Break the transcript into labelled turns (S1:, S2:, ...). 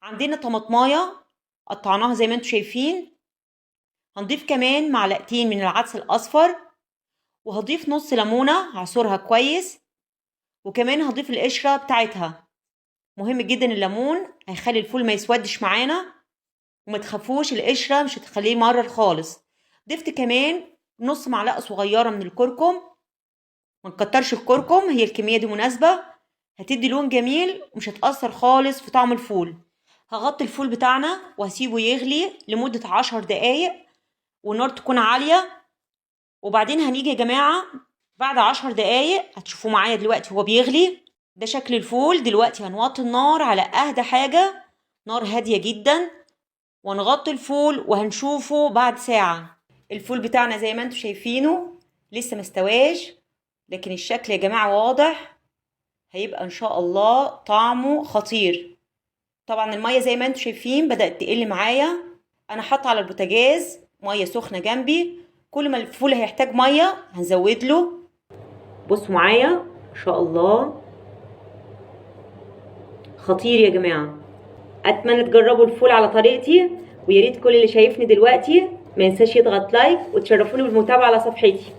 S1: عندنا طماطمايه قطعناها زي ما انتم شايفين. هنضيف كمان معلقتين من العدس الاصفر، وهضيف نص ليمونه هعصرها كويس، وكمان هضيف القشره بتاعتها. مهم جدا الليمون، هيخلي الفول ما يسودش معانا، وما تخافوش القشره مش هتخليه مرر خالص. ضفت كمان نص معلقه صغيره من الكركم، ما نكترش الكركم، هي الكميه دي مناسبه، هتدي لون جميل ومش هتأثر خالص في طعم الفول. هغطي الفول بتاعنا وهسيبه يغلي لمدة 10 دقايق، والنار تكون عالية. وبعدين هنيجي يا جماعة بعد 10 دقايق هتشوفوا معايا دلوقتي هو بيغلي. ده شكل الفول. دلوقتي هنوطي النار على أهدى حاجة، نار هادية جدا، ونغطي الفول وهنشوفه بعد ساعة. الفول بتاعنا زي ما انتم شايفينه لسه مستواش، لكن الشكل يا جماعة واضح، هيبقى ان شاء الله طعمه خطير. طبعا المية زي ما انتم شايفين بدأت تقل معايا. انا حاطه على البوتاجاز مية سخنة جنبي، كل ما الفول هيحتاج مية هنزود له. بصوا معايا ما شاء الله خطير يا جماعة. اتمنى تجربوا الفول على طريقتي، وياريت كل اللي شايفني دلوقتي ما ينساش يضغط لايك، وتشرفوني بالمتابعة على صفحتي.